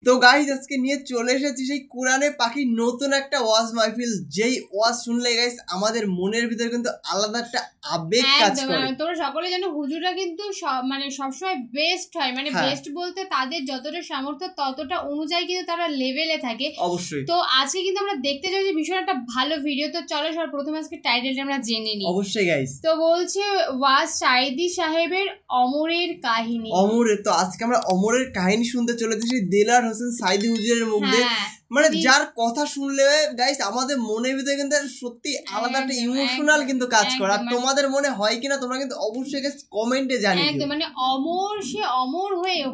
তো গাইস আজকে নিয়ে চলে এসেছি সেই কোরআনে পাখির নতুন একটা ওয়াজ মাহফিল, যেই ওয়াজ শুনলে গাইস আমাদের মনের ভিতরে কিন্তু আলাদা একটা আবেগ কাজ করে। তোমরা সকলে জানো হুজুররা কিন্তু মানে সবসময় বেস্ট হয়, মানে বেস্ট বলতে তাদের যতটা সামর্থ্য ততটা অনুযায়ী কিন্তু তারা লেভেলে থাকে অবশ্যই। তো আজকে কিন্তু আমরা দেখতে চাই যে ভীষণ একটা ভালো ভিডিও। তো চলো সবার প্রথমে আজকে টাইটেলটা আমরা জেনে নিই। অবশ্যই গাইস। তো বলছে ওয়াজ সাইদি সাহেবের অমরের কাহিনী। অমরের, তো আজকে আমরা অমরের কাহিনী শুনতে চলেছি দিলদার হোসেন সাইদি হুজুরের মুখে। মানে যার কথা শুনলে গাইস আমাদের মনের ভিতরে কিন্তু সত্যি আলাদা একটা ইমোশনাল কিন্তু কাজ করে। আর তোমাদের মনে হয় কিনা তোমরা কিন্তু অবশ্যই গাইস কমেন্টে জানিও। একদম মানে অমর, সে অমর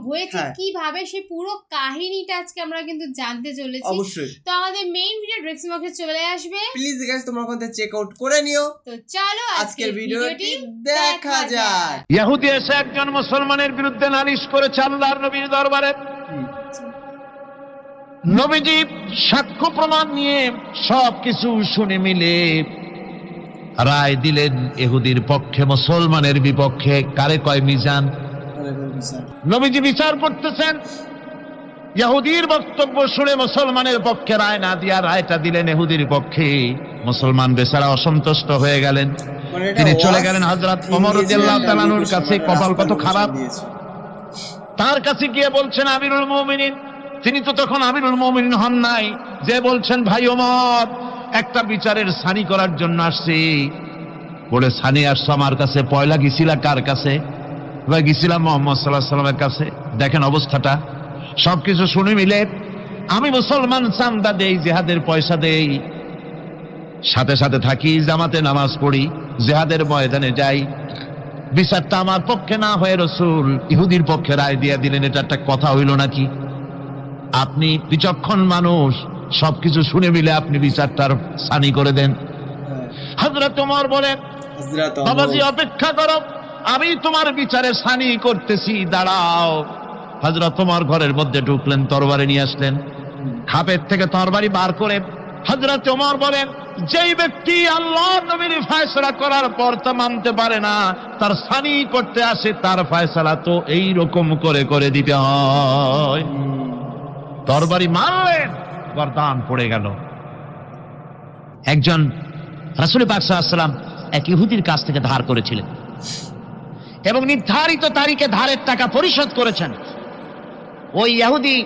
হয়েছে কিভাবে, সে পুরো কাহিনীটা আজকে আমরা কিন্তু জানতে চলেছি অবশ্যই। তো আমাদের মেইন ভিডিও ডেসক্রিপশন বক্সে চলে আসবে, প্লিজ গাইস তোমরা ওখান থেকে চেক আউট করে নিও। তো চলো আজকের ভিডিওটি দেখা যাক। ইহুদি এসে একজন মুসলমানের বিরুদ্ধে নালিশ করেছে আল্লাহর নবীর দরবারে। নবীজি সাক্ষ্য প্রমাণ নিয়ে সবকিছু শুনে মিলে রায় দিলেন ইহুদির পক্ষে, মুসলমানের বিপক্ষে। কারে কয় মিজান। নবীজি বিচার করতেছেন, ইহুদির বক্তব্য শুনে মুসলমানের পক্ষে রায় না দিয়া রায়টা দিলেন ইহুদির পক্ষে। মুসলমান বেচারা অসন্তুষ্ট হয়ে গেলেন, তিনি চলে গেলেন হযরত ওমর রাদিয়াল্লাহু তাআলা আনহুর কাছে। কপাল কত খারাপ, তার কাছে গিয়ে বলছেন আমিরুল মুমিনিন। তিনি তো তখন আমিরুল মুমিনিন হন নাই, যে বলছেন ভাই ওমর একটা বিচারের সানি করার জন্য আসছি। বলে সানি আসছো আমার কাছে, পয়লা গেছিলা কার কাছে? গেছিলাম মুহাম্মদ সাল্লাল্লাহু আলাইহি ওয়াসাল্লামের কাছে। দেখেন অবস্থাটা, সবকিছু শুনে মিলে আমি মুসলমান চান্দা দেই, জিহাদের পয়সা দেই, সাথে সাথে থাকি, জামাতে নামাজ পড়ি, জিহাদের ময়দানে যাই। বিচারটা আমার পক্ষে না হয়ে রাসূল ইহুদির পক্ষে রায় দিয়ে দিলেন, এটা একটা কথা হইল নাকি? আপনি বিচক্ষণ মানুষ, সবকিছু শুনে মিলে আপনি বিচারটার সানি করে দেন। হযরত ওমর বলেন বাবাজি অপেক্ষা করো, আমি তোমার বিচারে সানি করতেছি, দাঁড়াও। হযরত ওমর ঘরের মধ্যে ঢুকলেন, তরবারি নিয়ে আসলেন, খাপের থেকে তরবারি বার করে হযরত ওমর বলেন যেই ব্যক্তি আল্লাহর নবীর ফয়সালা করার পর তা মানতে পারে না, তার সানি করতে আসে, তার ফয়সালা তো এই রকম করে করে দিতে হয়। তরবারি মারলেন, গর্দান পড়ে গেল। একজন রাসূল পাক সাল্লাল্লাহু আলাইহি ওয়াসাল্লাম এক ইহুদির কাছ থেকে ধার করেছিলেন এবং নির্ধারিত তারিখে ধারের টাকা পরিশোধ করেছেন। ওই ইহুদি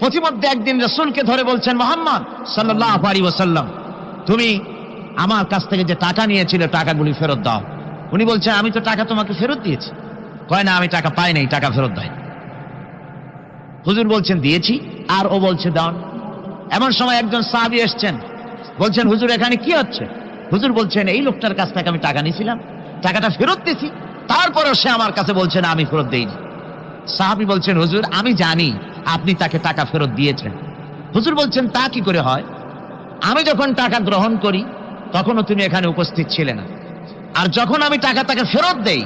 প্রতিমধ্যে একদিন রাসূলকে ধরে বলছেন, মুহাম্মদ সাল্লাল্লাহু আলাইহি ওয়াসাল্লাম তুমি আমার কাছ থেকে যে টাকা নিয়েছিলে টাকাগুলি ফেরত দাও। উনি বলছেন আমি তো টাকা তোমাকে ফেরত দিয়েছি। কয় না, আমি টাকা পাই নাই, টাকা ফেরত দেয়। হুজুর বলছেন দিয়েছি, আর ও বলছে দাও। এমন সময় একজন সাহাবী এসেছেন, বলছেন হুজুর এখানে কি হচ্ছে? হুজুর বলছেন এই লোকটার কাছ থেকে আমি টাকা নিয়েছিলাম, টাকাটা ফেরত দিয়েছি, তারপরেও সে আমার কাছে বলছে না আমি ফেরত দেইনি। সাহাবী বলছেন হুজুর আমি জানি আপনি তাকে টাকা ফেরত দিয়েছেন। হুজুর বলছেন তা কি করে হয়? আমি যখন টাকা গ্রহণ করি তখনও তুমি এখানে উপস্থিত ছিলে না, আর যখন আমি টাকা তাকে ফেরত দেই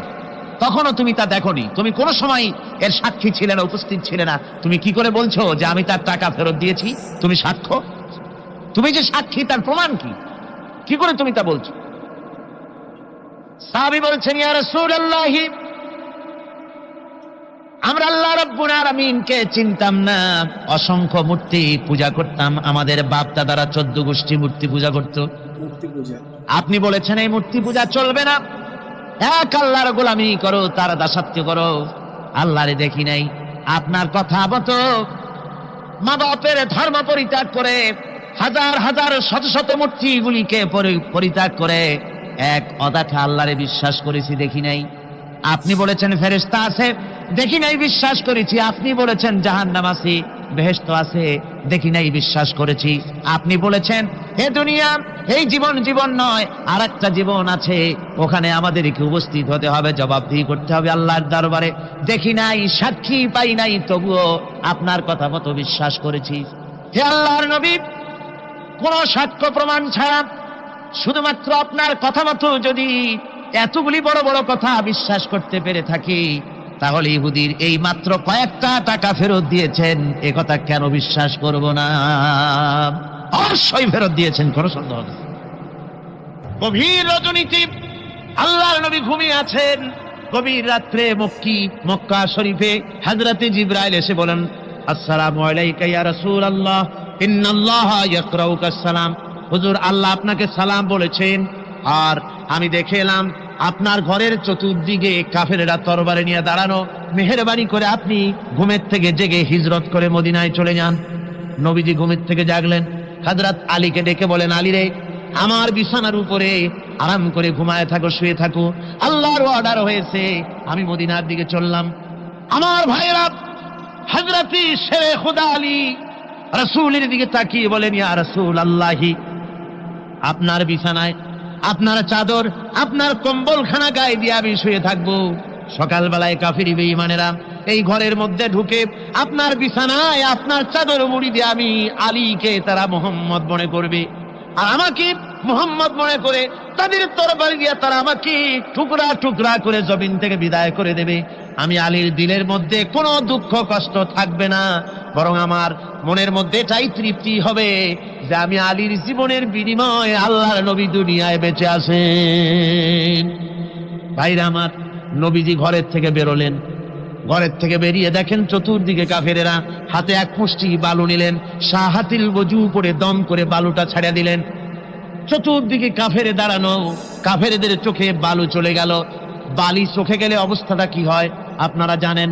তখনও তুমি তা দেখোনি, তুমি কোনো সময় এর সাক্ষী ছিলে না, উপস্থিত ছিলে না। তুমি কি করে বলছো যে আমি তার টাকা ফেরত দিয়েছি? তুমি সাক্ষ্য, তুমি যে সাক্ষী তার প্রমাণ কি? কি করে তুমি তা বলছো? সাহাবী বলছেন ইয়া রাসূলুল্লাহ আমরা আল্লাহ রাব্বুল আলামিনকে চিনতাম না, অসংখ্য মূর্তি পূজা করতাম, আমাদের বাপ দাদারা 14 গোষ্ঠী মূর্তি পূজা করত। আপনি বলেছেন এই মূর্তি পূজা চলবে না, এক আল্লাহর গোলামি করো, তার দাসত্ব করো। আল্লাহরে দেখি নাই, আপনার কথা মতো মা বাপের ধর্ম পরিত্যাগ করে হাজার হাজার শত শত মূর্তিগুলিকে পরিত্যাগ করে এক অদেখা আল্লাহরে বিশ্বাস করেছি, দেখি নাই। আপনি বলেছেন ফেরেশতা আছে, দেখি নাই, বিশ্বাস করেছি। আপনি বলেছেন জাহান্নাম আছে, বেহেশত আছে, দেখি নাই, বিশ্বাস করেছি। আপনি বলেছেন হে দুনিয়া এই জীবন জীবন নয়, আর একটা জীবন আছে, ওখানে আমাদেরকে উপস্থিত হতে হবে, জবাবদিহি করতে হবে আল্লাহর দরবারে। দেখি নাই, সাক্ষী পাই নাই, তবুও আপনার কথা মতো বিশ্বাস করেছি। হে আল্লাহর নবী, কোন সাক্ষ্য প্রমাণ ছাড়া শুধুমাত্র আপনার কথা মতো যদি এতগুলি বড় বড় কথা বিশ্বাস করতে পেরে থাকি, তাহলে ইহুদির এই মাত্র কয়েকটা টাকা ফেরত দিয়েছেন এ কথা কেন বিশ্বাস করব না? অবশ্যই ফেরত দিয়েছেন, কোনো সন্দেহ নেই। গভীর রজনীতে আল্লাহর নবী ঘুমিয়ে আছেন, গভীর রাত্রে মক্কা শরীফে হযরতে জিবরাইল এসে বলেন আসসালামু আলাইকা ইয়া রাসূলুল্লাহ, ইন্নাল্লাহা ইয়াকরাউকা সালাম। হুজুর, আল্লাহ আপনাকে সালাম বলেছেন। আর আমি দেখে এলাম আপনার ঘরের চতুর্দিকে কাফেরেরা তরবারি নিয়ে দাঁড়ানো। মেহেরবানি করে আপনি ঘুমের থেকে জেগে হিজরত করে মদিনায় চলে যান। নবীজি ঘুমের থেকে জাগলেন, হযরত আলীকে ডেকে বলেন, আলী রে, আমার বিছানার উপরে আরাম করে ঘুমায় থাকো, শুয়ে থাকো, আল্লাহর অর্ডার হয়েছে, আমি মদিনার দিকে চললাম। আমার ভাইরা, হযরত শেরে খুদা আলী রাসূলের দিকে তাকিয়ে বলেন, ইয়া রাসূলুল্লাহি, আপনার বিছানায় আপনার চাদর, আপনার কম্বলখানা গায়ে দিয়ে আমি শুয়ে থাকবো। সকালবেলায় কাফির বেঈমানেরা এই ঘরের মধ্যে ঢুকে আপনার বিছানায় আপনার চাদর মুড়ি দিয়ে আমি আলীকে তারা মুহাম্মদ মনে করবে, আর আমাকে মুহাম্মদ মনে করে তাদের তরবারি দিয়ে তারা আমাকে টুকরা টুকরা করে জমিন থেকে বিদায় করে দেবে। আমি আলীর দিলের মধ্যে কোনো দুঃখ কষ্ট থাকবে না, বরং আমার মনের মধ্যে এটাই তৃপ্তি হবে যে আমি আলীর জীবনের বিনিময়ে আল্লাহর নবী দুনিয়ায় বেঁচে আছেন। ভাইরা আমার, নবীজি ঘরের থেকে বেরোলেন। ঘরের থেকে বেরিয়ে দেখেন চতুর্দিকে কাফেরেরা হাতে এক মুষ্টি বালু নিলেন, শাহাতিল ওযু করে দম করে বালুটা ছাড়া দিলেন। চতুর্দিকে কাফেরে দাঁড়ানো, কাফেরদের চোখে বালু চলে গেল। বালি চোখে গেলে অবস্থাটা কি হয় আপনারা জানেন।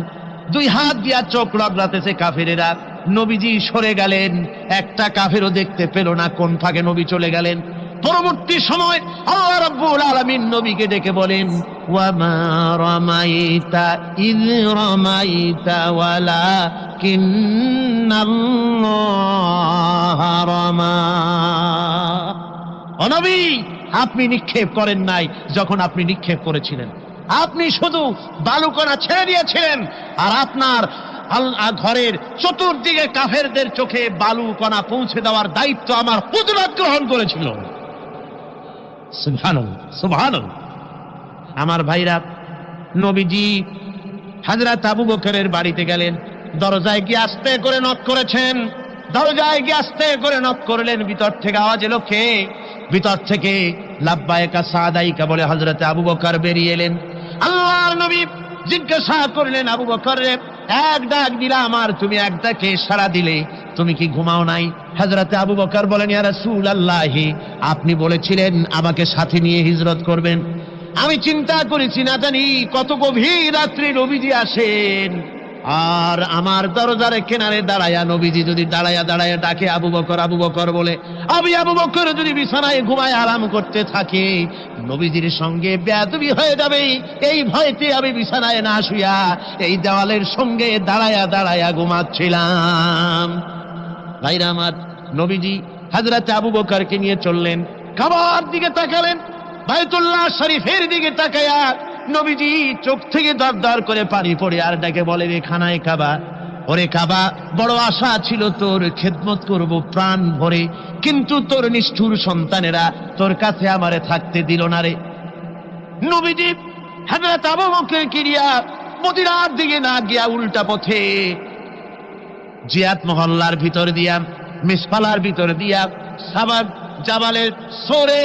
দুই হাত দিয়া চোখ রগড়াতেছে কাফেরেরা। নবীজি সরে গেলেন, একটা কাফেরও দেখতে পেল না কোন ফাঁকে নবী চলে গেলেন। পরবর্তী সময় আল্লাহ রাব্বুল আলামিন নবীকে ডেকে বলেন, ওয়া মা রামাইতা ইয রামাইতা ওয়ালাকিন্নাল্লাহা রামা। ও নবী, আপনি নিক্ষেপ করেন নাই যখন আপনি নিক্ষেপ করেছিলেন, আপনি শুধু বালুকণা ছেড়ে দিয়েছিলেন, আর আপনার ঘরের চতুর্দিকে কাফেরদের চোখে বালুকণা পৌঁছে দেওয়ার দায়িত্ব আমার হুজুরাত গ্রহণ করেছিল। সুবহানাল্লাহ, সুবহানাল্লাহ। আমার ভাইরা, নবীজি হযরত আবু বকরের বাড়িতে গেলেন। দরজায় গিয়ে আস্তে করে নক করেছেন। দরজায় গিয়ে আস্তে করে নক করলেন। ভিতর থেকে আওয়াজ এলো, কে? ভিতর থেকে লাব্বাইকা সাদাইকা বলে হযরত আবু বকর বেরিয়ে এলেন। আল্লাহর নবী জিজ্ঞাসা করলেন, আবু বকর রে, এক ডাক দিলাম আর তুমি এক ডাকে সাড়া দিলে, তুমি কি ঘুমাও নাই? হযরত আবু বকর বলেন, ইয়া রাসূলুল্লাহ, আপনি বলেছিলেন আমাকে সাথে নিয়ে হিজরত করবেন। আমি চিন্তা করেছি না জানি কত গভীর রাত্রি নবীজি আসেন, আর আমার দরজার কিনারে দাঁড়ায়া নবীজি যদি দাঁড়ায়া দাঁড়ায়া ডাকে আবু বকর আবু বকর বলে, আমি আবু বকর যদি বিছানায় ঘুমায় আরাম করতে থাকে, নবীজির সঙ্গে বেয়াদবি হয়ে যাবে। এই ভয়তে আমি বিছানায় না শুয়া এই দেওয়ালের সঙ্গে দাঁড়ায়া দাঁড়ায়া ঘুমাচ্ছিলাম। ভাইরা আমার, নবীজি হযরত আবু বকরকে নিয়ে চললেন। কাবার দিকে তাকালেন, বাইতুল্লাহ শরীফের দিকে তাকায়া নবীজি চোখ থেকে দরদর করে পানি পড়ে আর ডাকে বলে, রে খানায় কাবা, ওরে কাবা, বড় আশা ছিল তোর খেদমত করব প্রাণ ভরে, কিন্তু তোর নিষ্ঠুর সন্তানেরা তোর কাছে আমারে থাকতে দিল না রে। নবীজি হযরত আবু বকরকে নিয়ে মদিনার দিকে না গিয়া উল্টা পথে জিয়াদ মহল্লার ভিতর দিয়া, মিসফালার ভিতর দিয়া, সাবাব জাবালের সোরে,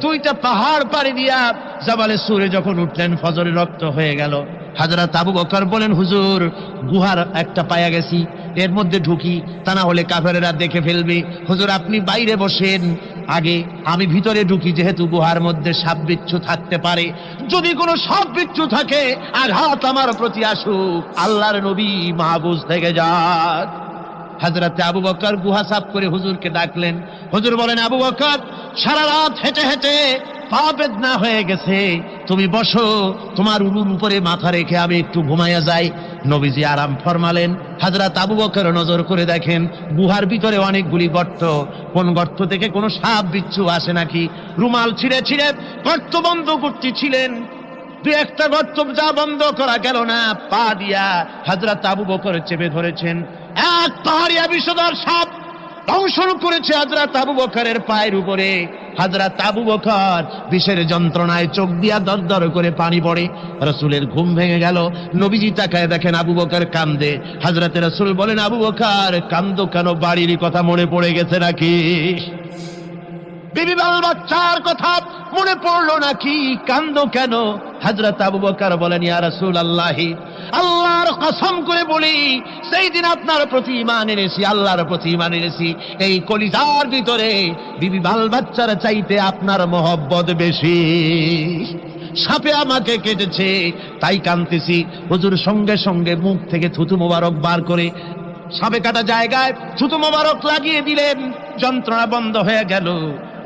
দুইটা পাহাড় পাড়ি দিয়া জাবালে সুরে যখন উঠলেন, ফজরের রক্ত হয়ে গেল। হযরত আবু বকর বলেন, হুজুর, গুহার একটা পায়া গেছি, এর মধ্যে ঢুকি, তা না হলে কাফেরেরা দেখে ফেলবে। হুজুর, আপনি বাইরে বসেন, আগে আমি ভিতরে ঢুকি, যেহেতু গুহার মধ্যে সাপ বিচ্ছু থাকতে পারে, যদি কোনো সাপ বিচ্ছু থাকে আঘাত আমার প্রতি আসুক, আল্লাহর নবী মাহফুজ থেকে যাক। হযরত আবু বকর গুহা সাফ করে হুজুরকে ডাকলেন। হুজুর বলেন, আবু বকর, সারা রাত হেঁটে হেঁটে পা বেদনা হয়ে গেছে, তুমি বসো, তোমার উলুর উপরে মাথা রেখে আমি একটু ঘুমাইয়া যাই। নবীজি আরাম ফরমালেন। হযরত আবু বকর নজর করে দেখেন গুহার ভিতরে অনেকগুলি গর্ত, কোন গর্ত থেকে কোনো সাপ বিচ্ছু আসে নাকি। রুমাল ছিঁড়ে ছিঁড়ে গর্ত বন্ধ করতেছিলেন, দুই একটা গর্ত যা বন্ধ করা গেল না, পা দিয়া হযরত আবু বকর চেপে ধরেছেন। এক পাহাড়িয়া বিষধর সাপ দংশন করেছে হযরত আবু বকরের পায়ের উপরে। হযরত আবু বকর বিষের যন্ত্রণায় চোখ দিয়া দরদর করে পানি পড়ে। রাসূলের ঘুম ভেঙে গেল। নবীজি তাকায় দেখেন আবু বকর কান্দে। হযরত রাসূল বলেন, আবু বকর কান্দো কেন? বাড়ির কথা মনে পড়ে গেছে নাকি? বিবি বাল বাচ্চার কথা মনে পড়লো নাকি? কান্দো কেন? হযরত আবু বকর বলেন, ইয়া রাসূলুল্লাহ, আল্লাহর কসম করে বলি, সেই দিন আপনার প্রতি ঈমান এনেছি, আল্লাহর প্রতি ঈমান এনেছি, এই কলিজার ভিতরে বিবি বাল বাচ্চার চাইতে আপনার মহব্বত বেশি। সাপে আমাকে কেটেছে, তাই কাঁদতেছি। হুজুর সঙ্গে সঙ্গে মুখ থেকে থুতু মোবারক বার করে সাপে কাটা জায়গায় থুতু মোবারক লাগিয়ে দিলেন, যন্ত্রণা বন্ধ হয়ে গেল।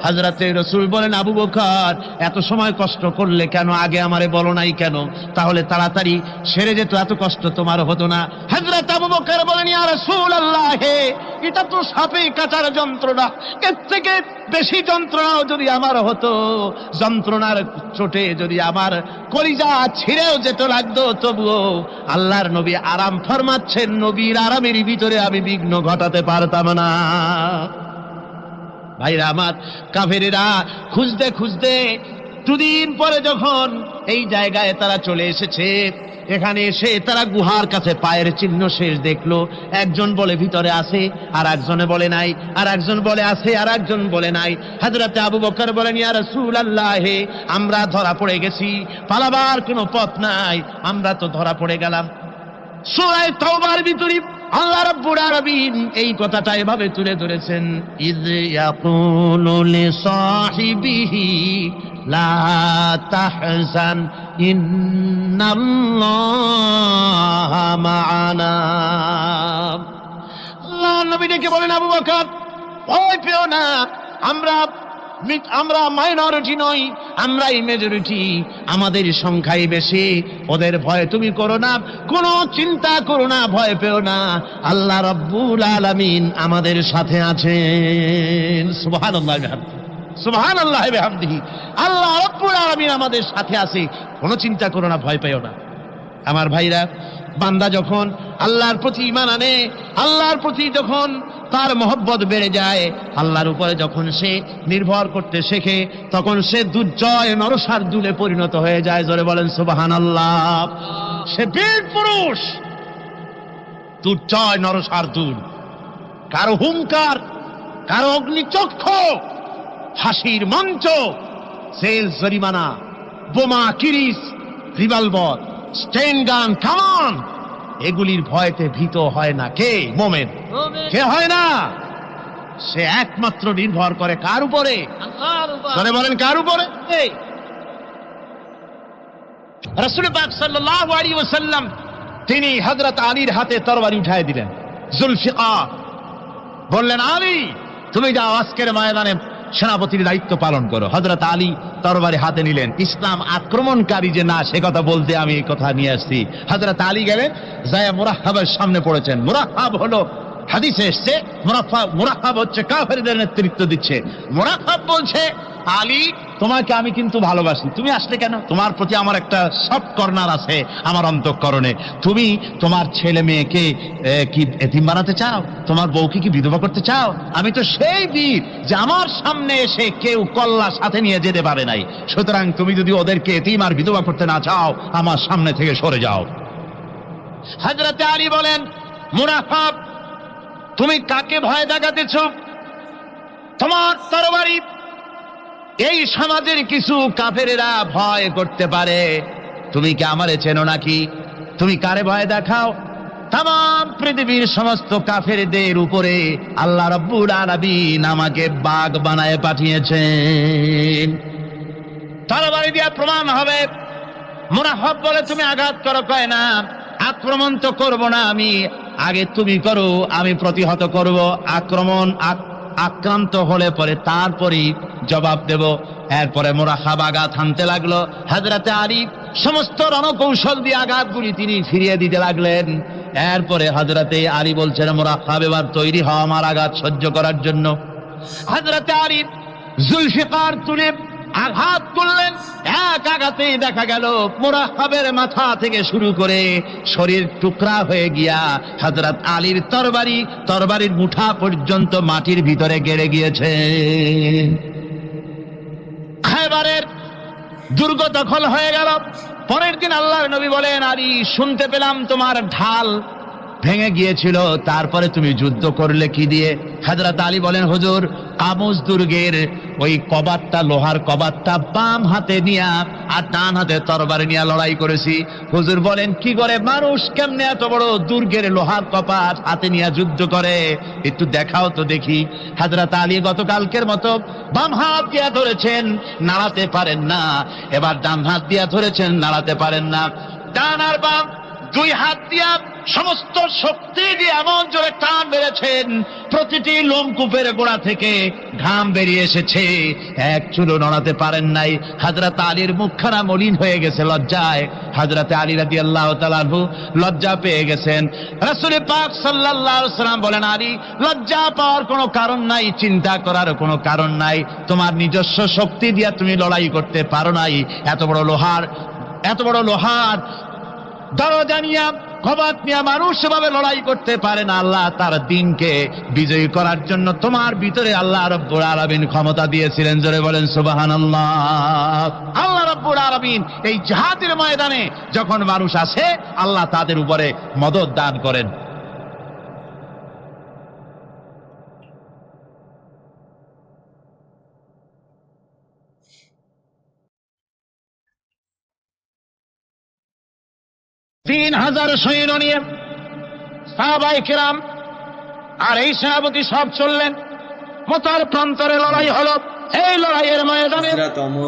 হযরতে রাসূল বলেন, আবু বকর, এত সময় কষ্ট করলে কেন? আগে আমারে বলো নাই কেন? তাহলে তাড়াতাড়ি সেরে যেত, এত কষ্ট তোমার হতো না। হযরত আবু বকর বলেন, ইয়া রাসূলুল্লাহ, এটা তো সাপে কাটার যন্ত্রণা, এর থেকে বেশি যন্ত্রণাও যদি আমার হতো, যন্ত্রণার চোটে যদি আমার কলিজা ছিঁড়েও যেতে লাগতো, তবুও আল্লাহর নবী আরাম ফরমাচ্ছেন, নবীর আরামের ভিতরে আমি বিঘ্ন ঘটাতে পারতাম না। ভাইরা আমার, কাফেরেরা খুঁজতে খুঁজতে দুদিন পরে যখন এই জায়গায় তারা চলে এসেছে, এখানে এসে তারা গুহার কাছে পায়ের চিহ্ন শেষ দেখলো। একজন বলে ভিতরে আছে, আর একজনে বলে নাই, আর একজন বলে আছে, আর একজন বলে নাই। হযরতে আবু বকর বলেন, ইয়া রাসূলুল্লাহ, আমরা ধরা পড়ে গেছি, পালাবার কোনো পথ নাই, আমরা তো ধরা পড়ে গেলাম। সূরা তাওবার ভিতরে আল্লাহ রাব্বুল আলামিন এই কথাটা এভাবে তুলে ধরেছেন, ইয ইয়াকুলু লিসাহিবিহি লা তাহজান ইন্নাল্লাহা মা'ানা। আল্লাহ নবী ডেকে বলেন, আবু বকর, ভয় পেও না, আমরা মাইনরিটি নই, আমরাই মেজরিটি, আমাদের সংখ্যাই বেশি, ওদের ভয় তুমি করো না, কোনো চিন্তা করো না, ভয় পেও না, আল্লাহ রাব্বুল আলামিন আমাদের সাথে আছেন। সুবহানাল্লাহ, সুবহানাল্লাহ বিহামদিহি, আল্লাহ রাব্বুল আলামিন আমাদের সাথে আছে, কোনো চিন্তা করো না, ভয় পেও না। আমার ভাইরা, বান্দা যখন আল্লাহর প্রতি ঈমান আনে, আল্লাহর প্রতি যখন তার মহব্বত বেড়ে যায়, আল্লাহর উপরে যখন সে নির্ভর করতে শেখে, তখন সে দুর্জয় নরসার্দুলে পরিণত হয়ে যায়। জোরে বলেন সুবহানাল্লাহ। সে বীর পুরুষ, দুর্জয় নরসার্দুল। কারো হুঙ্কার, কারো অগ্নিচক্ষু, ফাঁসির মঞ্চ, জেল জরিমানা, বোমা, কিরিস, রিভলভার, স্টেন গান, কামান, এগুলির ভয়তে ভীত হয় না কে? মুমিন। কে হয় না? সে একমাত্র নির্ভর করে কার উপরে? আল্লাহর উপরে। বলেন কার উপরে? রাসূল পাক সাল্লাল্লাহু আলাইহি ওয়াসাল্লাম তিনি হযরত আলীর হাতে তরবারি উঠায় দিলেন। জুলফিকার বললেন, আলী, তুমি যাও, আজকের ময়দানে সেনাপতির দায়িত্ব পালন করো। হযরত আলী তরবারি হাতে নিলেন। ইসলাম আক্রমণকারী যে না, সে কথা বলতে আমি এই কথা নিয়ে আসছি। হযরত আলী গেলেন, যায় মুরাহহাবের সামনে পড়েছেন। মুরাহহাব হলো, হাদিসে এসছে, মুরাহহাব হচ্ছে কাফেরদের নেতৃত্ব দিচ্ছে। মুরাহহাব বলছে, আলী, তোমাকে আমি কিন্তু ভালোবাসি, তুমি আসলে কেন? তোমার প্রতি আমার একটা সফট কর্নার আছে আমার অন্তঃকরণে। তুমি তোমার ছেলে মেয়েকে কি এতিম বানাতে চাও? তোমার বউকে কি বিধবা করতে চাও? আমি তো সেই বীর যে আমার সামনে এসে কেউ কল্লা সাথে নিয়ে যেতে পারে নাই। সুতরাং তুমি যদি ওদেরকে এতিম আর বিধবা করতে না চাও, আমার সামনে থেকে সরে যাও। হযরত আলী বলেন, মুরাহহাব, তুমি কাকে ভয় দেখাতেছ? তোমার তরবারি এই সমাজের কিছু কাফেরেরা ভয় করতে পারে, তুমি কি আমারে চেনো নাকি? তুমি কারে ভয় দেখাও? তাম পৃথিবীর সমস্ত কাফেরদের উপরে আল্লাহ রাব্বুল আলামিন আমাকে বাগ বানায় পাঠিয়েছেন। তরবারি দিয়ে প্রমাণ হবে। মুরাহহাব বলে, তুমি আঘাত করো। কয় না, আক্রমণ তো করব না আমি, আগে তুমি করো, আমি প্রতিহত করব। আক্রান্ত হলে পরে তারপরই জবাব দেব। এরপরে মুরাহহাব আঘাত হানতে লাগলো। হযরতে আলী সমস্ত রণকৌশল দিয়ে আঘাতগুলি তিনি ফিরিয়ে দিতে লাগলেন। এরপরে হযরতে আলী বলছেন, মুরাহহাব, এবার তৈরি হও আমার আঘাত সহ্য করার জন্য। হযরতে আলী জুলফিকার তুলে আঘাত করলেন। এক আঘাতেই দেখা গেল মুরাহহাবের মাথা থেকে শুরু করে শরীর টুকরা হয়ে গিয়া হযরত আলীর তরবারির মুঠা পর্যন্ত মাটির ভিতরে গেড়ে গিয়েছে। খায়বারের দুর্গ দখল হয়ে গেল। পরের দিন আল্লাহর নবী বলেন, আলী, শুনতে পেলাম তোমার ঢাল ভেঙে গিয়েছিল, তারপরে তুমি যুদ্ধ করলে কি দিয়ে? হযরত আলী বলেন, হুজুর কামুজ দুর্গের ওই কবাটটা, লোহার কবাটটা বাম হাতে নিয়া আর ডান হাতে তরবারি নিয়ে লড়াই করেছি। হুজুর বলেন, কি করে মানুষ কেমনে এত বড় দুর্গের লোহার কপাট হাতে নিয়ে যুদ্ধ করে, একটু দেখাও তো দেখি। হযরত আলী গতকালকের মতো বাম হাত দিয়া ধরেছেন, নাড়াতে পারেন না, এবার ডান হাত দিয়া ধরেছেন, নাড়াতে পারেন না। ডান আর বাম দুই হাত দিয়া সমস্ত শক্তি দিয়ে এমন জোরে টান মেরেছেন, প্রতিটি লোমকূপের গোড়া থেকে ঘাম বেরিয়ে এসেছে, এক চুলো নড়াতে পারেন নাই। হযরত আলীর মুখখানা মলিন হয়ে গেছে লজ্জায়। হযরত আলী রাদিয়াল্লাহু তাআলা আনহু লজ্জা পেয়ে গেছেন। রাসূল পাক সাল্লাল্লাহু আলাইহি ওয়াসাল্লাম বলেন, আলী লজ্জা পাওয়ার কোনো কারণ নাই, চিন্তা করার কোনো কারণ নাই, তোমার নিজস্ব শক্তি দিয়ে তুমি লড়াই করতে পারো নাই। এত বড় লোহার দরজা নিয়ে, কবাট নিয়ে মানুষ সেভাবে লড়াই করতে পারে না। আল্লাহ তার দিনকে বিজয়ী করার জন্য তোমার ভিতরে আল্লাহ রাব্বুল আলামিন ক্ষমতা দিয়েছিলেন। জোরে বলেন সুবহানাল্লাহ। আল্লাহ রাব্বুল আলামিন এই জিহাদের ময়দানে যখন মানুষ আসে, আল্লাহ তাদের উপরে মদদ দান করেন। তিন 3000 সৈন্য নিয়ে সাহাবায়ে কেরাম আর এই সেনাপতি সব চললেন। মতার প্রান্তরে লড়াই হলো। এই লড়াইয়ের ময়দানে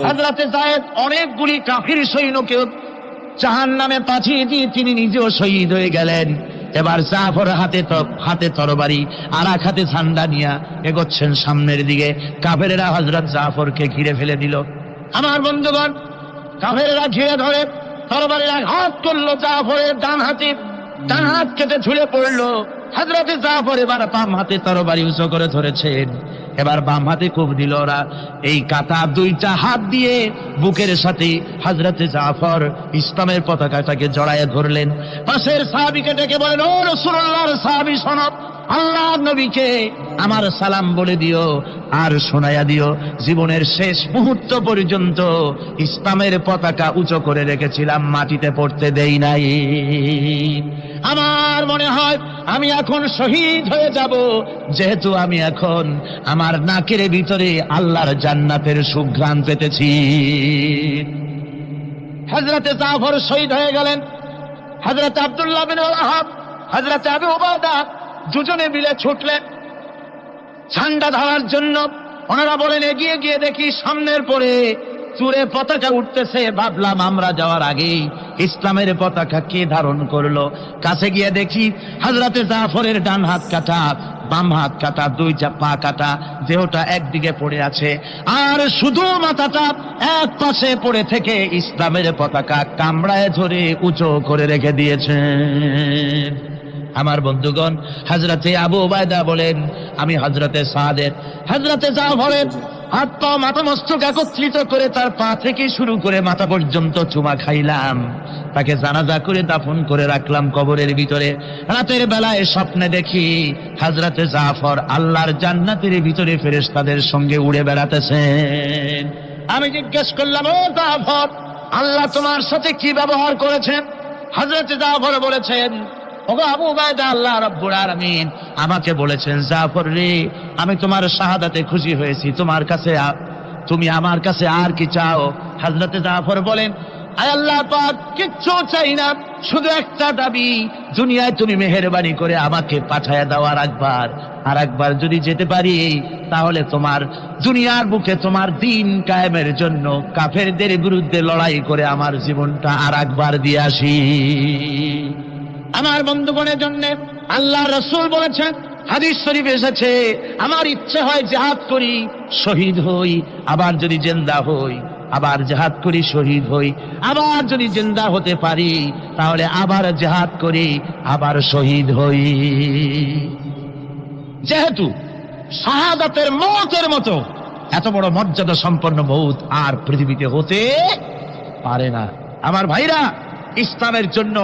হযরতে যায়েদ অনেকগুলি কাফির সৈন্যকে জাহান্নামে পাঠিয়ে দিয়ে তিনি নিজেও শহীদ হয়ে গেলেন। এবার জাফর হাতে তরবারি আর এক হাতে ঝান্ডা নিয়ে এগোচ্ছেন সামনের দিকে। কাফেরেরা হযরত জাফরকে ঘিরে ফেলে দিল। আমার বন্ধুগণ, কাফেরেরা ঘিরে ধরে তরবারির আঘাত করলো জাফরের ডান হাত কেটে ঝুলে পড়লো। হযরতে জাফর এবার বাম হাতে তরবারি উঁচু করে ধরেছেন, এবার বাম হাতে কোপ দিল ওরা। এই কাটা দুইটা হাত দিয়ে বুকের সাথে হযরতে জাফর ইসলামের পতাকাটাকে জড়ায় ধরলেন। পাশের সাহাবীকে ডেকে বলেন, ও রাসূলুল্লাহর সাহাবী শোনো, আল্লাহ নবীকে আমার সালাম বলে দিও আর শোনায়া দিও, জীবনের শেষ মুহূর্ত পর্যন্ত ইসলামের পতাকা উঁচু করে রেখেছিলাম, মাটিতে পড়তে দেই নাই। আমার মনে হয় আমি এখন শহীদ হয়ে যাব, যেহেতু আমি এখন আমার নাকের ভিতরে আল্লাহর জান্নাতের সুঘ্রাণ পেতেছি। হযরতে জাফর শহীদ হয়ে গেলেন। হযরতে আব্দুল্লাহ বিন ওয়াহাব, হযরতে আবু উবাদা দুজনে মিলে ছুটলেন ঝান্ডা ধরার জন্য। ওনারা বলেন, এগিয়ে গিয়ে দেখি সামনের পরে চূড়ে পতাকা উঠতেছে। ভাবলাম আমরা যাওয়ার আগেই ইসলামের পতাকা কে ধারণ করলো। কাছে গিয়ে দেখি হযরতে জাফরের ডান হাত কাটা, বাম হাত কাটা, দুইটা পা কাটা, দেহটা একদিকে পড়ে আছে, আর শুধু মাথাটা এক পাশে পড়ে থেকে ইসলামের পতাকা কামড়ায় ধরে উঁচু করে রেখে দিয়েছেন। আমার বন্ধুগণ, হযরতে আবু উবাইদা বলেন, আমি হযরতে সাদের, হযরতে জাফরের হাত পা মাথা মস্তক একত্রিত করে তার পা থেকে শুরু করে মাথা পর্যন্ত চুমা খাইলাম। তাকে জানাজা করে দাফন করে রাখলাম কবরের ভিতরে। রাতের বেলায় স্বপ্নে দেখি হযরতে জাফর আল্লাহর জান্নাতের ভিতরে ফেরেশতাদের সঙ্গে উড়ে বেড়াতেছেন। আমি জিজ্ঞেস করলাম, ও জাফর, আল্লাহ তোমার সাথে কি ব্যবহার করেছেন? হযরতে জাফর বলেছেন, ওগো আবু উবাইদা, আল্লাহ রাব্বুল আলামিন আমাকে বলেছেন, জাফর রে, আমি তোমার শাহাদাতে খুশি হয়েছি, তুমি আমার কাছে আর কি চাও? হযরতে জাফর বলেন, আয় আল্লাহ পাক, কিচ্ছু চাই না, শুধু একটা দাবি, দুনিয়ায় তুমি মেহেরবানি করে আমাকে পাঠায়া দাও আর একবার যদি যেতে পারি, তাহলে তোমার দুনিয়ার বুকে তোমার দিন কায়েমের জন্য কাফেরদের বিরুদ্ধে লড়াই করে আমার জীবনটা আর একবার দিয়ে আসি। আমার বন্ধুগণের জন্য আল্লাহ রাসূল বলেছেন, হাদিস শরীফ এসেছে, আমার ইচ্ছে হয় জিহাদ করি, শহীদ হই, আবার যদি জিন্দা হই, আবার জিহাদ করি, শহীদ হই, আবার যদি জিন্দা হতে পারি তাহলে আবার জিহাদ করি, আবার শহীদ হই। যেহেতু শাহাদাতের মওতের মতো এত বড় মর্যাদা সম্পন্ন মওত আর পৃথিবীতে হতে পারে না। আমার ভাইরা, ইসলামের জন্য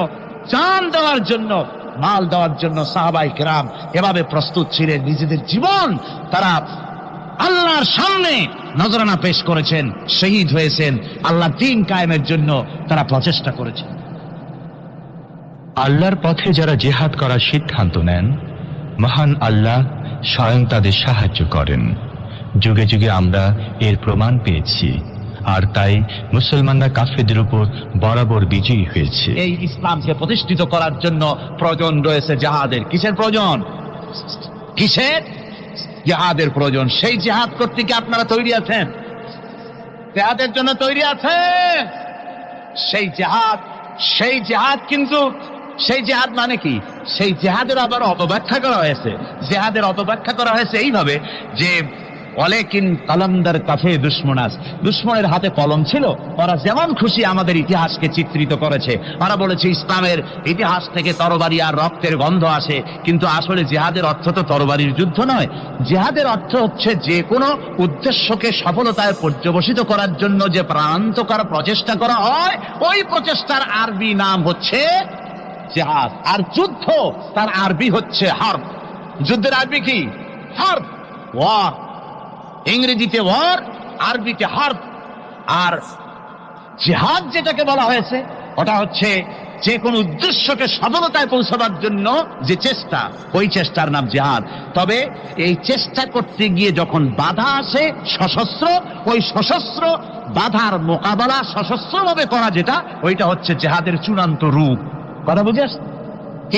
জান দেওয়ার জন্য, মাল দেওয়ার জন্য সাহাবায়ে কেরাম এভাবে প্রস্তুত ছিলেন। নিজেদের জীবন তারা আল্লাহর সামনে নজরানা পেশ করেছেন, শহীদ হয়েছেন, আল্লাহর দ্বীন কায়েমের জন্য তারা প্রচেষ্টা করেছেন। আল্লাহর পথে যারা জিহাদ করার সিদ্ধান্ত নেন, মহান আল্লাহ স্বয়ং তাদের সাহায্য করেন। যুগে যুগে আমরা এর প্রমাণ পেয়েছি, আর তাই মুসলমানরা কাফেরদের উপর বরাবর বিজয়ী হয়েছে। এই ইসলামকে প্রতিষ্ঠিত করার জন্য প্রয়োজন রয়েছে জিহাদের। কিসের প্রয়োজন? কিসের? জিহাদের প্রয়োজন। সেই জিহাদ করতে কি আপনারা তৈরি আছেন? জিহাদের জন্য তৈরি আছেন? সেই জিহাদ কিন্তু সেই জিহাদ মানে কি? সেই জিহাদের আবার অপব্যাখ্যা করা হয়েছে। জিহাদের অপব্যাখ্যা করা হয়েছে এইভাবে যে ওয়ালাকিন কালামদার কাফে দুশমনাস, দুশমনের হাতে কলম ছিল, ওরা যেমন খুশি আমাদের ইতিহাসকে চিত্রিত করেছে। ওরা বলেছে ইসলামের ইতিহাস থেকে তরবারি আর রক্তের গন্ধ আসে, কিন্তু আসলে জিহাদের অর্থ তো তরবারির যুদ্ধ নয়। জিহাদের অর্থ হচ্ছে যে কোনো উদ্দেশ্যকে সফলতায় পর্যবসিত করার জন্য যে প্রাণান্তকর প্রচেষ্টা করা হয়, ওই প্রচেষ্টার আরবি নাম হচ্ছে জিহাদ। আর যুদ্ধ তার আরবি হচ্ছে হার্ব। যুদ্ধের আরবি কি? হার্ব, ওয়ার। ইংরেজিতে ওয়ার, আরবিতে হার্ব। আর জিহাদ যেটাকে বলা হয়েছে ওটা হচ্ছে যে কোনো উদ্দেশ্যকে সফলতায় পৌঁছাবার জন্য যে চেষ্টা, ওই চেষ্টার নাম জিহাদ। তবে এই চেষ্টা করতে গিয়ে যখন বাধা আসে সশস্ত্র, ওই সশস্ত্র বাধার মোকাবেলা সশস্ত্রভাবে করা যেটা, ওইটা হচ্ছে জিহাদের চূড়ান্ত রূপ। কথা বুঝেছ?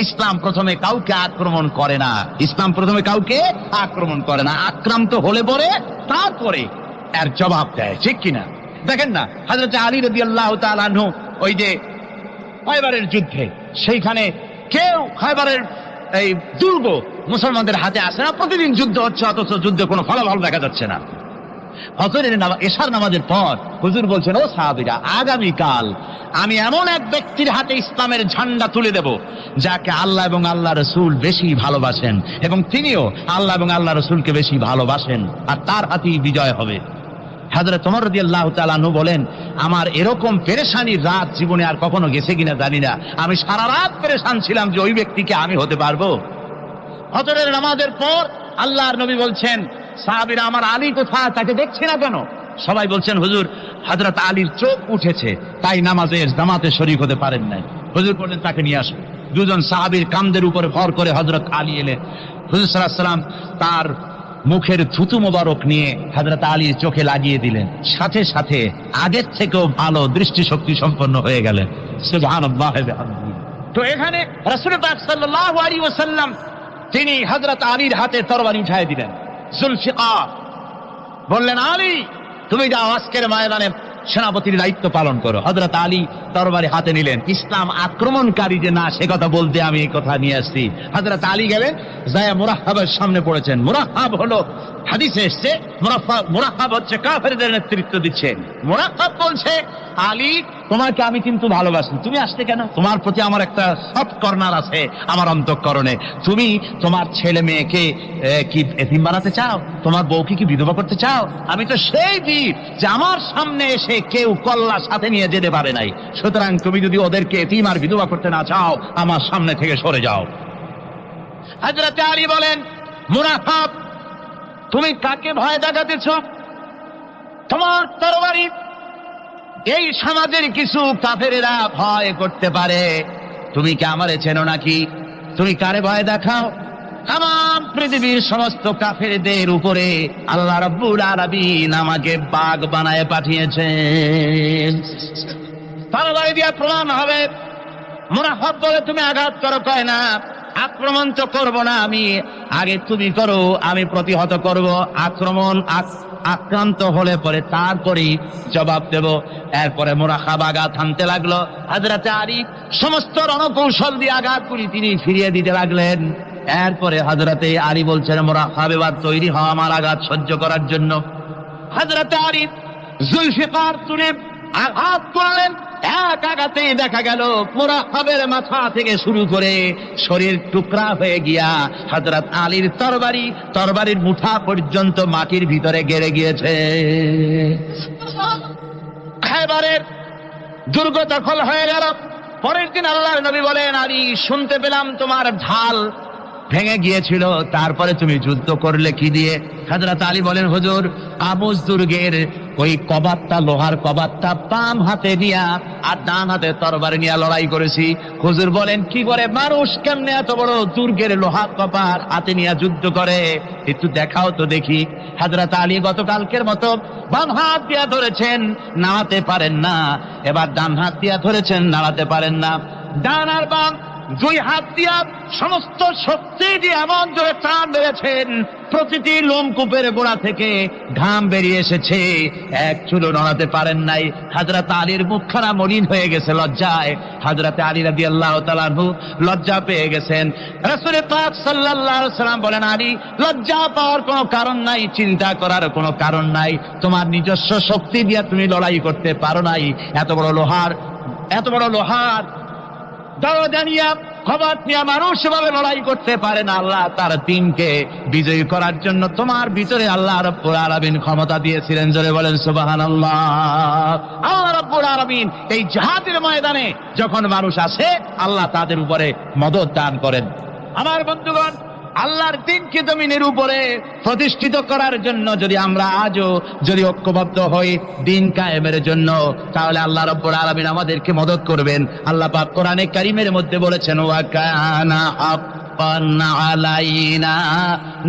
ইসলাম প্রথমে কাউকে আক্রমণ করে না। ইসলাম প্রথমে কাউকে আক্রমণ করে না, আক্রান্ত হলে পরে তারপরে এর জবাব দেয়। ঠিক কিনা? দেখেন না, হযরত আলী রাদিয়াল্লাহু তাআলা আনহু ওই যে খায়বারের যুদ্ধে, সেইখানে কেউ খায়বারের এই দুর্গ মুসলমানদের হাতে আসে না। প্রতিদিন যুদ্ধ হচ্ছে, অথচ যুদ্ধে কোনো ফলাফল দেখা যাচ্ছে না। ফজরের এশার নামাজের পর হুজুর বলছেন, ও সাহাবীরা, আগামীকাল আমি এমন এক ব্যক্তির হাতে ইসলামের ঝান্ডা তুলে দেব যাকে আল্লাহ এবং আল্লাহ রসুল বেশি ভালোবাসেন, এবং তিনিও আল্লাহ এবং আল্লাহ রসুলকে বেশি ভালোবাসেন, আর তার হাতেই বিজয় হবে। হযরত ওমর রাদিয়াল্লাহু তাআলা আনহু বলেন, আমার এরকম পেরেশানির রাত জীবনে আর কখনো গেছে কিনা জানি না। আমি সারা রাত পেরেশান ছিলাম যে ওই ব্যক্তিকে আমি হতে পারবো। ফজরের নামাজের পর আল্লাহর নবী বলছেন, সাহাবীরা, আমার আলী কোথায়? তাকে দেখছি না কেন? সবাই বলছেন, হুজুর, হযরত আলীর চোখ উঠেছে, তাই নামাজের জামাতে শরীক হতে পারেন নাই। হুজুর বললেন, তাকে নিয়ে আসুন। দুজন সাহাবীর কাঁধের উপরে ভর করে হযরত আলী এলেন। হুজুর সাল্লাল্লাহু আলাইহি ওয়াসাল্লাম তার মুখের থুতু মোবারক নিয়ে হযরত আলীর চোখে লাগিয়ে দিলেন। সাথে সাথে আগের থেকেও ভালো দৃষ্টিশক্তি সম্পন্ন হয়ে গেলেন। সুবহানাল্লাহ। তো এখানে রাসূল পাক সাল্লাল্লাহু আলাইহি ওয়াসাল্লাম তিনি হযরত আলীর হাতে তরবারি উঠায় দিলেন। জুলফিকার বললেন, আলী, তুমি যাও, আজকের ময়দানে সেনাপতির দায়িত্ব পালন করো। হযরত আলী তরবারি হাতে নিলেন। ইসলাম আক্রমণকারী যে না, সে কথা বলতে আমি এই কথা নিয়ে আসছি। হযরত আলী গেলেন, যায় মুরাহহাবের সামনে পড়েছেন। মুরাহহাব হলো, হাদিসে এসেছে, মুরাহহাব হচ্ছে কাফেরদের নেতৃত্ব দিচ্ছেন। মুরাহহাব বলছে, আলী, তোমাকে আমি কিন্তু ভালোবাসি, তুমি আসতে কেন? তোমার প্রতি আমার একটা সফট কর্নার আছে আমার অন্তঃকরণে। তুমি তোমার ছেলে মেয়েকে কি এতিম বানাতে চাও? তোমার বউকে কি বিধবা করতে চাও? আমি তো সেই বীর যে আমার সামনে এসে কেউ কল্লা সাথে নিয়ে যেতে পারে নাই। সুতরাং তুমি যদি ওদেরকে এতিম আর বিধবা করতে না চাও, আমার সামনে থেকে সরে যাও। হযরত আলী বলেন, মুনাফিক, তুমি কাকে ভয় দেখাতেছ? তোমার তরবারি এই সমাজের কিছু কাফেরেরা ভয় করতে পারে। তুমি কি আমারে চেনো নাকি? তুমি কারে ভয় দেখাও? তাম পৃথিবীর সমস্ত কাফেরদের উপরে আল্লাহ রাব্বুল আলামিন আমাকে বাগ বানায় পাঠিয়েছেন। তরবারি দিয়ে প্রমাণ হবে। মুনাফিক বলে, তুমি আঘাত করো। কয় না, আক্রমণ তো করবো না আমি, আগে তুমি করো, আমি প্রতিহত করব। আক্রান্ত হলে পরে তারপরেই জবাব দেব। এরপরে মুরাহাব আঘাত হানতে লাগলো। হযরত আলী সমস্ত রণকৌশল দিয়ে আঘাতগুলি তিনি ফিরিয়ে দিতে লাগলেন। এরপরে হযরত আলী বলছেন, মুরাহাব, এবার তৈরি হও আমার আঘাত সহ্য করার জন্য। হযরত আলী জুলফিকার তুলে আঘাত করলেন। এক আঘাতেই দেখা গেল মুরাহাবের মাথা থেকে শুরু করে শরীর টুকরা হয়ে গিয়া হযরত আলীর তরবারির মুঠা পর্যন্ত মাটির ভিতরে গেড়ে গিয়েছে। খায়বারের দুর্গ দখল হয়ে গেল। পরের দিন আল্লাহর নবী বলেন, আলী, শুনতে পেলাম তোমার ঢাল ভেঙে গিয়েছিল, তারপরে তুমি যুদ্ধ করলে কি দিয়ে? হযরত আলী বলেন, হুজুর, আবুস দুর্গের ওই কবাবটা, লোহার কবাবটা বাম হাতে নিয়া আর ডান হাতে তরবারি নিয়ে লড়াই করেছি। হুজুর বলেন কি করে মানুষ কেমনে এত বড় দুর্গের লোহার কপার হাতে নিয়ে যুদ্ধ করে, একটু দেখাও তো দেখি। হযরত আলী গতকালকের মতো বাম হাত দিয়া ধরেছেন, নাড়াতে পারেন না, এবার ডান হাত দিয়া ধরেছেন, নাড়াতে পারেন না। ডান আর বাম দুই হাত দিয়া সমস্ত শক্তি দিয়ে এমন জোরে টান মেরেছেন, প্রতিটি লোমকূপের গোড়া থেকে ঘাম বেরিয়ে এসেছে, এক চুলো নড়াতে পারেন নাই। হযরত আলীর মুখখানা মলিন হয়ে গেছে লজ্জায়। হযরত আলী রাদিয়াল্লাহু তাআলা আনহু লজ্জা পেয়ে গেছেন। রাসূল পাক সাল্লাল্লাহু আলাইহি ওয়াসাল্লাম বলেন, আলী লজ্জা পাওয়ার কোনো কারণ নাই, চিন্তা করার কোনো কারণ নাই, তোমার নিজস্ব শক্তি দিয়ে তুমি লড়াই করতে পারো নাই। এত বড় লোহার দরজা নিয়ে খবর নিয়ে মানুষ সেভাবে লড়াই করতে পারে না। আল্লাহ তার দিনকে বিজয়ী করার জন্য তোমার ভিতরে আল্লাহ রাব্বুল আলামিন ক্ষমতা দিয়েছিলেন। জোরে বলেন সুবহানাল্লাহ। আল্লাহ রাব্বুল আলামিন এই জিহাদের ময়দানে যখন মানুষ আসে, আল্লাহ তাদের উপরে মদদ দান করেন। আমার বন্ধুগণ, আল্লাহর দিনকে জমিনের উপরে প্রতিষ্ঠিত করার জন্য যদি আমরা আজও যদি ঐক্যবদ্ধ হই দিন কায়েমের জন্য, তাহলে আল্লাহ রাব্বুল আলামিন আমাদেরকে মদদ করবেন। আল্লাহ পাক কোরআনে কারীমের মধ্যে বলেছেন, ওয়া কানা হাক্কান আলাইনা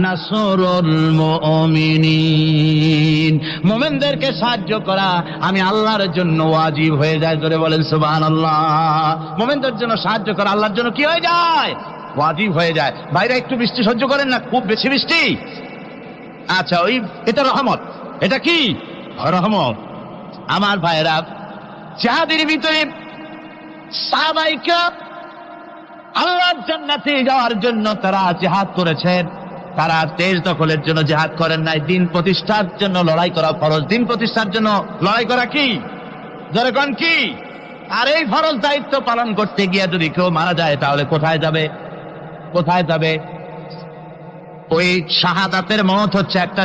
নাসরুল মুমিনিন, মুমিনদেরকে সাহায্য করা আমি আল্লাহর জন্য ওয়াজিব হয়ে যায়। জোরে বলেন সুবহানাল্লাহ। মুমিনদের জন্য সাহায্য করা আল্লাহর জন্য কি হয়ে যায়? ওয়াজিব হয়ে যায়। ভাইরা একটু বৃষ্টি সহ্য করেন না, খুব বেশি বৃষ্টি। আচ্ছা, ওই এটা রহমত, এটা কি রহমত। আমার ভাইরা, জিহাদের ভিতরে সাহাবায়ে কেরাম আল্লাহর জান্নাতে যাওয়ার জন্য তারা জিহাদ করেছেন। তারা দেশ দখলের জন্য জিহাদ করেন নাই, দিন প্রতিষ্ঠার জন্য লড়াই করা ফরজ। দিন প্রতিষ্ঠার জন্য লড়াই করা কি? জোরে কোন কি? আর এই ফরজ দায়িত্ব পালন করতে গিয়ে যদি কেউ মারা যায়, তাহলে কোথায় যাবে? কোথায় যাবে? ওই শাহাদাতের মত হচ্ছে একটা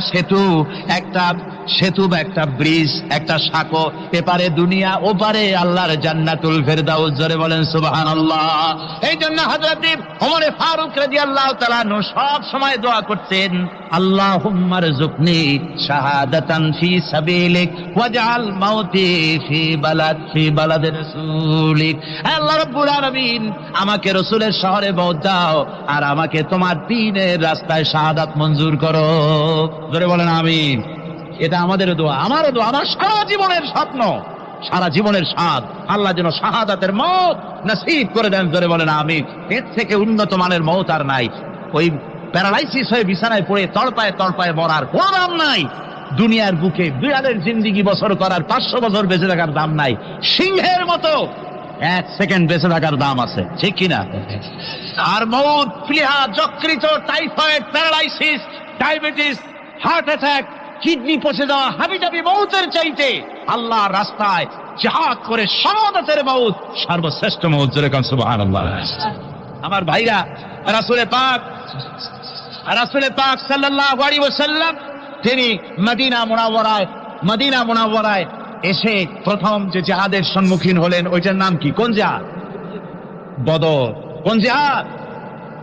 সেতু বা একটা ব্রিজ, একটা সাঁকো, এপারে দুনিয়া, ওপারে আল্লাহর জান্নাতুল ফেরদাউস। জোরে বলেন সুবহানাল্লাহ। এই জন্য হযরত ওমর ফারুক রাদিয়াল্লাহু তাআলা আনহু সব সময় দোয়া করতেন, আল্লাহুম্মা রযুকনি শাহাদাতান ফি সাবিলিক ওয়াজআল মাউতি ফি বালাদি রাসূলিক। আল্লাহ রাব্বুল আলামিন, আমাকে রাসূলের শহরে মওত দাও, আর আমাকে তোমার দ্বীনের রাস্তায় শাহাদাত মঞ্জুর করো। জোরে বলেন আমিন। এটা আমাদের দোয়া, আমারও দোয়া, আমার সারা জীবনের স্বপ্ন, সারা জীবনের স্বাদ, আল্লাহ যেন শাহাদাতের মওত নসিব করে দেন। জোরে বলেন আমিন। এর থেকে উন্নত মানের মওত আর নাই। ওই প্যারালাইসিস হয়ে বিছানায় পড়ে তড়পায় মরার কোনো দাম নাই। দুনিয়ার বুকে বিড়ালের জিন্দিগি বছর করার 500 বছর বেঁচে থাকার দাম নাই। সিংহের মতো 1 সেকেন্ড বেঁচে থাকার দাম আছে, ঠিক কিনা? আর মওত, প্লীহা, যকৃত, typhoid, paralysis, diabetes, heart attack, kidney পচে যাওয়া, হাবিজাবি মওতের চাইতে আল্লাহর রাস্তায় জিহাদ করে শাহাদাতের মওত সর্বশ্রেষ্ঠ মওত। জোরে কোন সুবহানাল্লাহ। আমার ভাইরা, রাসূল পাক সাল্লাল্লাহু আলাইহি ওয়াসাল্লাম তিনি মদিনা মুনাওয়ারায় এসে প্রথম যে জিহাদের সম্মুখীন হলেন, ওইটার নাম কি? কোন জিহাদ? বদর। কোন জিহাদ?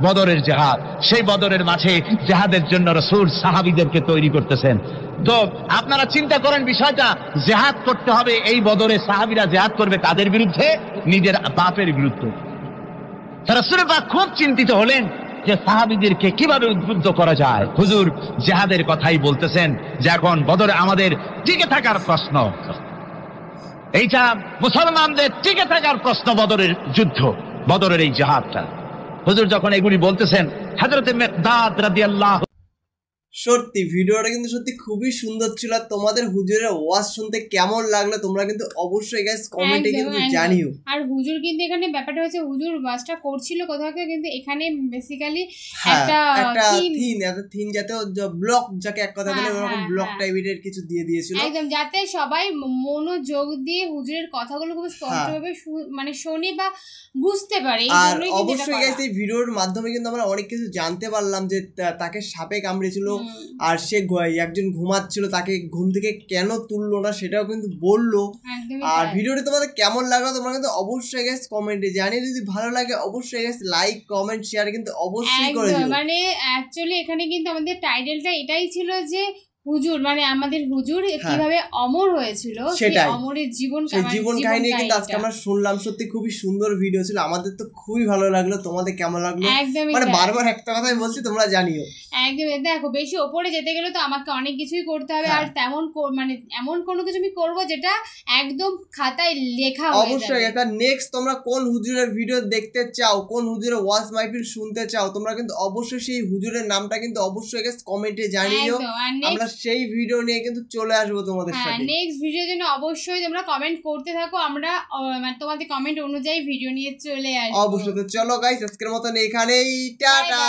বদরের জিহাদ। সেই বদরের মাঠে জিহাদের জন্য রাসূল সাহাবীদেরকে তৈরি করতেছেন। তো আপনারা চিন্তা করেন বিষয়টা, জিহাদ করতে হবে, এই বদরে সাহাবীরা জিহাদ করবে কাদের বিরুদ্ধে? নিজের বাপের বিরুদ্ধে। রাসূল পাক খুব চিন্তিত হলেন যে সাহাবীদেরকে কিভাবে উদ্বুদ্ধ করা যায়। হুজুর জিহাদের কথাই বলতেছেন যে এখন বদরে আমাদের টিকে থাকার প্রশ্ন, এইটা মুসলমানদের টিকে থাকার প্রশ্ন, বদরের যুদ্ধ, বদরের এই জিহাদটা। হুজুর যখন এগুলি বলতেছেন, হযরতে মিকদাদ রাদিয়াল্লাহু, সত্যি ভিডিওটা কিন্তু সত্যি খুবই সুন্দর ছিল। তোমাদের হুজুরের ওয়াজ শুনতে কেমন লাগলো তোমরা কিন্তু অবশ্যই গাইস কমেন্টে কিন্তু জানিও। আর হুজুর কিন্তু এখানে ব্যাপারটা হচ্ছে, হুজুর ওয়াজটা করছিল কোথাও থেকে, কিন্তু এখানে বেসিক্যালি একটা থিম যাতে ব্লক, যাকে এক কথা বলে ওরকম ব্লক টাইপের কিছু দিয়ে দিয়েছিল একদম, যাতে সবাই মনোযোগ দিয়ে হুজুরের কথাগুলো খুব স্পষ্টভাবে মানে শুনে বা বুঝতে পারে। আর অবশ্যই গাইস এই ভিডিওর মাধ্যমে কিন্তু আমরা অনেক কিছু জানতে পারলাম, যে তাকে সাপে কামড়েছিল, আর সে একজন ঘুমাচ্ছিল, তাকে ঘুম থেকে কেন তুললো না সেটাও কিন্তু বললো। আর ভিডিওটি তোমাদের কেমন লাগলো তোমরা কিন্তু অবশ্যই গাইস কমেন্টে জানিয়ে, যদি ভালো লাগে অবশ্যই গাইস লাইক, কমেন্ট, শেয়ার কিন্তু অবশ্যই করে দিও। মানে অ্যাকচুয়ালি এখানে কিন্তু আমাদের টাইটেলটা এটাই ছিল যে হুজুর মানে আমাদের হুজুর কিভাবে অমর হয়েছিল, সেই অমরের জীবন কাহিনী কিন্তু আজকে আমরা শুনলাম। সত্যি খুবই সুন্দর ভিডিও ছিল, আমাদের তো খুবই ভালো লাগলো। তোমাদের কেমন লাগলো? মানে বারবার একটা কথাই বলছি, তোমরা জানিও। একদম। দেখো বেশি ওপরে যেতে গেলে তো আমাকে অনেক কিছুই করতে হবে, আর তেমন মানে এমন কোনো কিছু আমি করবো যেটা একদম খাতায় লেখা হয়ে যাবে। অবশ্যই। এটা নেক্সট তোমরা কোন হুজুরের ভিডিও দেখতে চাও, কোন হুজুরের ওয়াজ মাহফিল শুনতে চাও, তোমরা কিন্তু অবশ্যই সেই হুজুরের নামটা কিন্তু অবশ্যই কমেন্টে জানিও। আমরা সেই ভিডিও নিয়ে কিন্তু চলে আসবো তোমাদের সাথে। নেক্সট ভিডিওর জন্য অবশ্যই তোমরা কমেন্ট করতে থাকো, আমরা মানে তোমাদের কমেন্ট অনুযায়ী ভিডিও নিয়ে চলে আসবো। অবশ্যই। তো চলো গাইস, আজকের মতন এখানেই, টাটা।